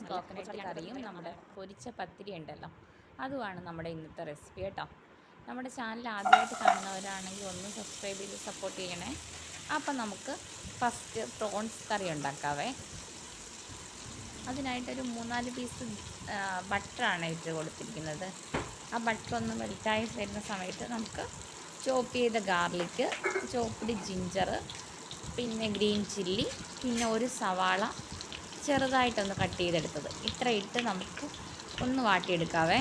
Coconut കറിയും നമ്മുടെ പൊരിച്ച പത്തിരി ഉണ്ടല്ലോ, അതുമാണ് നമ്മുടെ ഇന്നത്തെ റെസിപ്പി കേട്ടോ. നമ്മുടെ ചാനൽ ആദ്യമായിട്ട് കാണുന്നവരാണെങ്കിൽ ഒന്ന് സബ്സ്ക്രൈബ് ചെയ്ത് സപ്പോർട്ട് ചെയ്യണേ. അപ്പം നമുക്ക് ഫസ്റ്റ് പ്രോൺസ് കറി ഉണ്ടാക്കാവേ. അതിനായിട്ടൊരു 3-4 പീസ് ബട്ടറാണ് ഇട്ട് കൊടുത്തിരിക്കുന്നത്. ആ ബട്ടർ ഒന്ന് മെൽറ്റായി വരുന്ന സമയത്ത് നമുക്ക് ചോപ്പ് ചെയ്ത ഗാർലിക്ക്, ചോപ്പ്ഡ് ജിഞ്ചർ, പിന്നെ ഗ്രീൻ ചില്ലി, പിന്നെ ഒരു സവാള ചെറുതായിട്ടൊന്ന് കട്ട് ചെയ്തെടുത്തത്, ഇത്ര ഇട്ട് നമുക്ക് ഒന്ന് വാട്ടിയെടുക്കാവേ.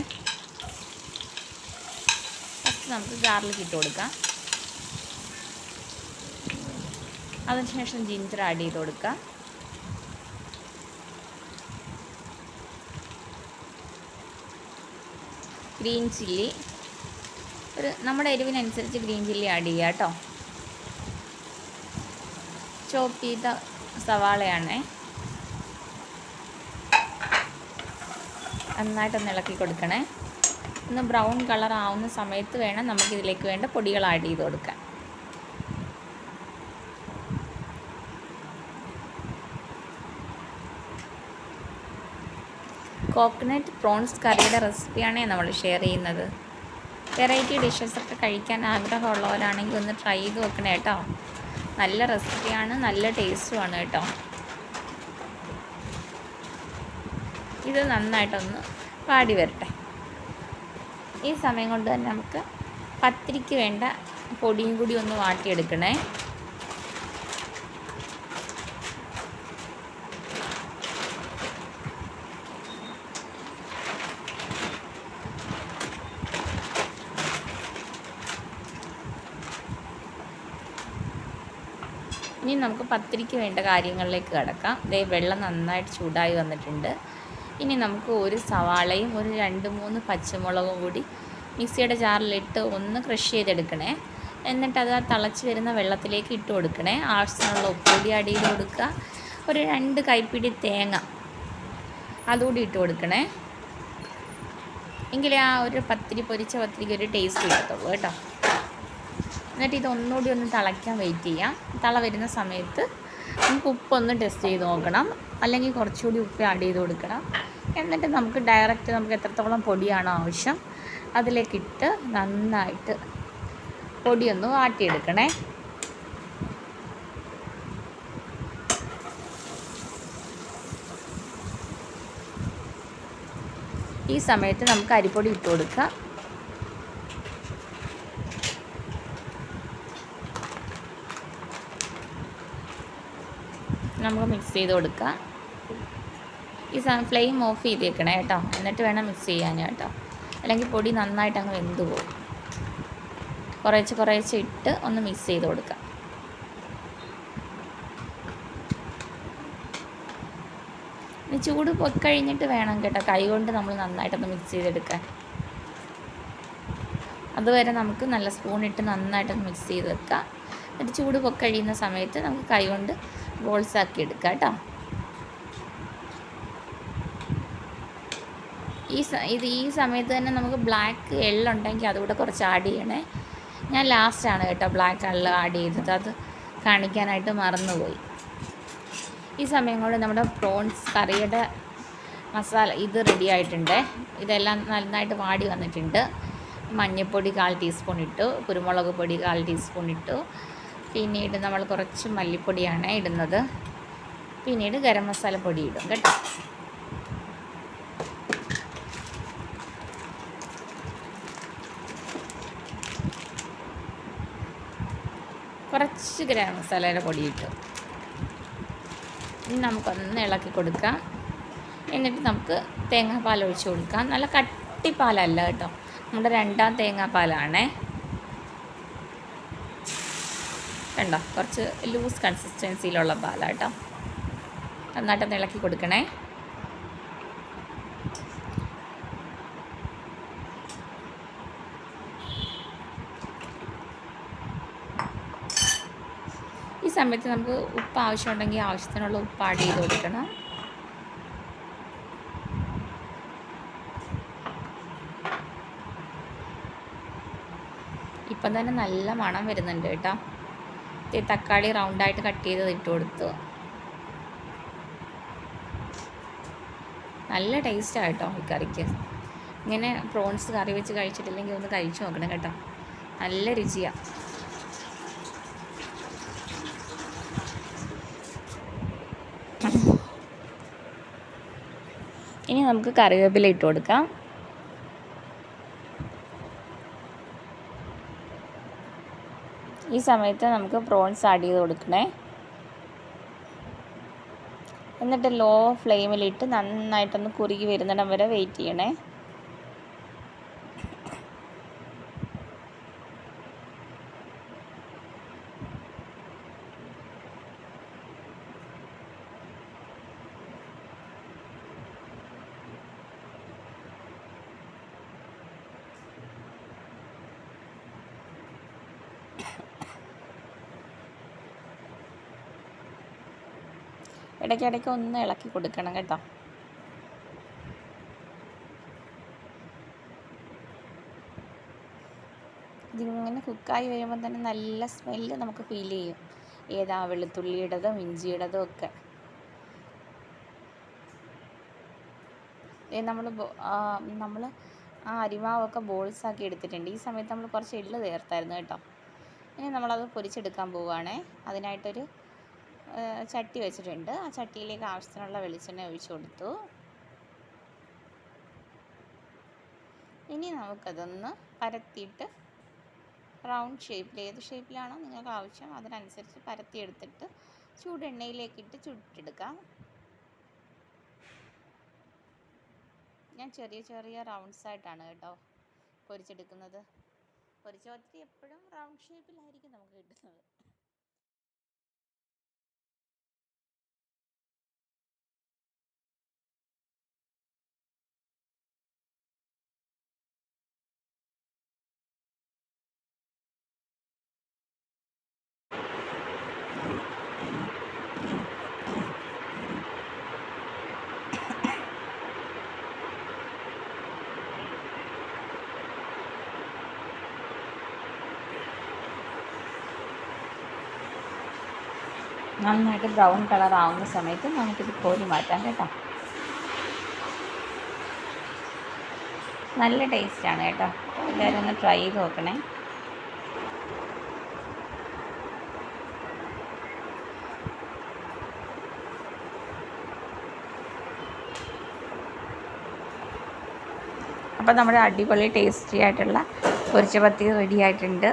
ഫസ്റ്റ് നമുക്ക് ഗാർലിക് ഇട്ട് കൊടുക്കാം. അതിനുശേഷം ജിഞ്ചർ ആഡ് ചെയ്ത് കൊടുക്കാം. ഗ്രീൻ ചില്ലി നമ്മുടെ എരിവിനനുസരിച്ച് ഗ്രീൻ ചില്ലി ആഡ് ചെയ്യുക കേട്ടോ. ചോപ്പ് ചെയ്ത സവാളയാണേ. നന്നായിട്ടൊന്ന് ഇളക്കി കൊടുക്കണേ. ഒന്ന് ബ്രൗൺ കളർ ആവുന്ന സമയത്ത് വേണം നമുക്കിതിലേക്ക് വേണ്ട പൊടികൾ ആഡ് ചെയ്ത് കൊടുക്കാൻ. കോക്കനട്ട് പ്രോൺസ് കറിയുടെ റെസിപ്പിയാണ് നമ്മൾ ഷെയർ ചെയ്യുന്നത്. വെറൈറ്റി ഡിഷസൊക്കെ കഴിക്കാൻ ആഗ്രഹമുള്ളവരാണെങ്കിൽ ഒന്ന് ട്രൈ ചെയ്ത് വെക്കണേ കേട്ടോ. നല്ല റെസിപ്പിയാണ്, നല്ല ടേസ്റ്റുമാണ് കേട്ടോ. ഇത് നന്നായിട്ടൊന്ന് വാടി വരട്ടെ. ഈ സമയം കൊണ്ട് തന്നെ നമുക്ക് പത്തിരിക്ക് വേണ്ട പൊടിയും കൂടി ഒന്ന് വാട്ടിയെടുക്കണേ. ഇനി നമുക്ക് പത്തിരിക്ക് വേണ്ട കാര്യങ്ങളിലേക്ക് കിടക്കാം. വെള്ളം നന്നായിട്ട് ചൂടായി വന്നിട്ടുണ്ട്. ഇനി നമുക്ക് ഒരു സവാളയും ഒരു 2-3 പച്ചമുളകും കൂടി മിക്സിയുടെ ജാറിലിട്ട് ഒന്ന് ക്രഷ് ചെയ്തെടുക്കണേ. എന്നിട്ടത് ആ തിളച്ച് വരുന്ന വെള്ളത്തിലേക്ക് ഇട്ട് കൊടുക്കണേ. ആവശ്യത്തിനുള്ള ഉപ്പുപൊടി ആഡ് ചെയ്ത് കൊടുക്കുക. ഒരു 2 കൈപ്പിടി തേങ്ങ അതുകൂടി ഇട്ട് കൊടുക്കണേ. എങ്കിലേ ആ ഒരു പൊരിച്ച പത്തിരിക്ക് ഒരു ടേസ്റ്റ് കിട്ടത്തുള്ളൂ കേട്ടോ. എന്നിട്ട് ഇതൊന്നുകൂടി ഒന്ന് തിളയ്ക്കാൻ വെയിറ്റ് ചെയ്യാം. തിള വരുന്ന സമയത്ത് നമുക്ക് ഉപ്പൊന്ന് ടെസ്റ്റ് ചെയ്ത് നോക്കണം, അല്ലെങ്കിൽ കുറച്ചുകൂടി ഉപ്പ് ആഡ് ചെയ്ത് കൊടുക്കണം. എന്നിട്ട് നമുക്ക് നമുക്ക് എത്രത്തോളം പൊടിയാണോ ആവശ്യം അതിലേക്കിട്ട് നന്നായിട്ട് പൊടിയൊന്ന് വാട്ടിയെടുക്കണേ. ഈ സമയത്ത് നമുക്ക് അരിപ്പൊടി ഇട്ട് കൊടുക്കാം. നമുക്ക് മിക്സ് ചെയ്ത് കൊടുക്കാം. ഈ ഫ്ലെയിം ഓഫ് ചെയ്തേക്കണേ കേട്ടോ. എന്നിട്ട് വേണം മിക്സ് ചെയ്യാൻ കേട്ടോ, അല്ലെങ്കിൽ പൊടി നന്നായിട്ട് അങ്ങ് വെന്ത് പോകും. കുറേശ്ശെ ഇട്ട് ഒന്ന് മിക്സ് ചെയ്ത് കൊടുക്കാം. ഇനി ചൂട് പൊക്കഴിഞ്ഞിട്ട് വേണം കേട്ടോ കൈ കൊണ്ട് നമ്മൾ നന്നായിട്ടൊന്ന് മിക്സ് ചെയ്തെടുക്കാൻ. അതുവരെ നമുക്ക് നല്ല സ്പൂണിട്ട് നന്നായിട്ടൊന്ന് മിക്സ് ചെയ്ത് വെക്കാം. എന്നിട്ട് ചൂട് പൊക്കഴിയുന്ന സമയത്ത് നമുക്ക് കൈ കൊണ്ട് ബോൾസ് ആക്കി എടുക്കാം കേട്ടോ. ഈ സമയത്ത് തന്നെ നമുക്ക് ബ്ലാക്ക് എള്ളുണ്ടെങ്കിൽ അതുകൂടെ കുറച്ച് ആഡ് ചെയ്യണേ. ഞാൻ ലാസ്റ്റാണ് കേട്ടോ ബ്ലാക്ക് എള്ള് ആഡ് ചെയ്തത്, അത് കാണിക്കാനായിട്ട് മറന്നുപോയി. ഈ സമയം കൊണ്ട് നമ്മുടെ പ്രോൺസ് കറിയുടെ മസാല ഇത് റെഡി ആയിട്ടുണ്ട്. ഇതെല്ലാം നന്നായിട്ട് വാടി വന്നിട്ടുണ്ട്. മഞ്ഞൾപ്പൊടി 1/4 ടീസ്പൂൺ ഇട്ടു, കുരുമുളക് പൊടി 1/4 ടീസ്പൂൺ ഇട്ടു, പിന്നീട് നമ്മൾ കുറച്ച് മല്ലിപ്പൊടിയാണ് ഇടുന്നത്, പിന്നീട് ഗരം മസാല പൊടി ഇടും കേട്ടോ. കുറച്ച് ഗരം മസാലയുടെ പൊടി ഇട്ടു. ഇനി നമുക്കൊന്ന് ഇളക്കി കൊടുക്കാം. എന്നിട്ട് നമുക്ക് തേങ്ങാപ്പാൽ ഒഴിച്ച് കൊടുക്കാം. നല്ല കട്ടിപ്പാലല്ല കേട്ടോ, നമ്മുടെ 2ാം തേങ്ങാപ്പാലാണേ. കണ്ടോ, കുറച്ച് ലൂസ് കൺസിസ്റ്റൻസിയിലുള്ള പാലാട്ടോ. നന്നായിട്ടൊന്ന് ഇളക്കി കൊടുക്കണേ. ഈ സമയത്ത് നമുക്ക് ഉപ്പ് ആവശ്യമുണ്ടെങ്കിൽ ആവശ്യത്തിനുള്ള ഉപ്പ് ആഡ് ചെയ്ത് കൊടുക്കണം. ഇപ്പം തന്നെ നല്ല മണം വരുന്നുണ്ട് കേട്ടോ. തക്കാളി റൗണ്ടായിട്ട് കട്ട് ചെയ്ത് ഇട്ട് കൊടുത്തു. നല്ല ടേസ്റ്റാണ് കേട്ടോ ഈ കറിക്ക്. ഇങ്ങനെ പ്രോൺസ് കറി വെച്ച് കഴിച്ചിട്ടില്ലെങ്കിൽ ഒന്ന് കഴിച്ചു നോക്കണം കേട്ടോ, നല്ല രുചിയാണ്. ഇനി നമുക്ക് കറിവേപ്പില ഇട്ട് കൊടുക്കാം. ഈ സമയത്ത് നമുക്ക് പ്രോൺസ് ആഡ് ചെയ്ത് കൊടുക്കണേ. എന്നിട്ട് ലോ ഫ്ലെയിമിലിട്ട് നന്നായിട്ടൊന്ന് കുറുകി വരുന്നിടം വരെ വെയിറ്റ് ചെയ്യണേ. ഇടയ്ക്കിടയ്ക്ക് ഒന്ന് ഇളക്കി കൊടുക്കണം കേട്ടോ. ഇതിങ്ങനെ കുക്കായി വരുമ്പോൾ തന്നെ നല്ല സ്മെല്ല് നമുക്ക് ഫീൽ ചെയ്യും. ഏതാ വെളുത്തുള്ളിയുടേതും ഇഞ്ചിയുടേതും ഒക്കെ. നമ്മൾ ആ അരിമാവൊക്കെ ബോൾസാക്കി എടുത്തിട്ടുണ്ട്. ഈ സമയത്ത് നമ്മൾ കുറച്ച് എള്ള് ചേർത്തായിരുന്നു കേട്ടോ. ഇനി നമ്മളത് പൊരിച്ചെടുക്കാൻ പോവുകയാണേ. അതിനായിട്ടൊരു ചട്ടി വെച്ചിട്ടുണ്ട്. ആ ചട്ടിയിലേക്ക് ആവശ്യത്തിനുള്ള വെളിച്ചെണ്ണ ഒഴിച്ചു കൊടുത്തു. ഇനി നമുക്കതൊന്ന് പരത്തിയിട്ട് റൗണ്ട് ഷേപ്പിൽ, ഏത് ഷേപ്പിലാണോ നിങ്ങൾക്ക് ആവശ്യം അതിനനുസരിച്ച് പരത്തിയെടുത്തിട്ട് ചൂടെണ്ണയിലേക്കിട്ട് ചുട്ടെടുക്കാം. ഞാൻ ചെറിയ ചെറിയ റൗണ്ട്സ് ആയിട്ടാണ് കേട്ടോ പൊരിച്ചെടുക്കുന്നത്. പൊരിച്ച ഒത്തിരി എപ്പോഴും റൗണ്ട് ഷേപ്പിലായിരിക്കും നമുക്ക് കിട്ടുന്നത്. നന്നായിട്ട് ബ്രൗൺ കളർ ആവുന്ന സമയത്ത് നമുക്കിത് കോരി മാറ്റാം കേട്ടോ. നല്ല ടേസ്റ്റാണ് കേട്ടോ, എല്ലാവരും ഒന്ന് ട്രൈ ചെയ്ത് നോക്കണേ. അപ്പോൾ നമ്മുടെ അടിപൊളി ടേസ്റ്റി ആയിട്ടുള്ള പൊരിച്ച പത്തി റെഡി ആയിട്ടുണ്ട്.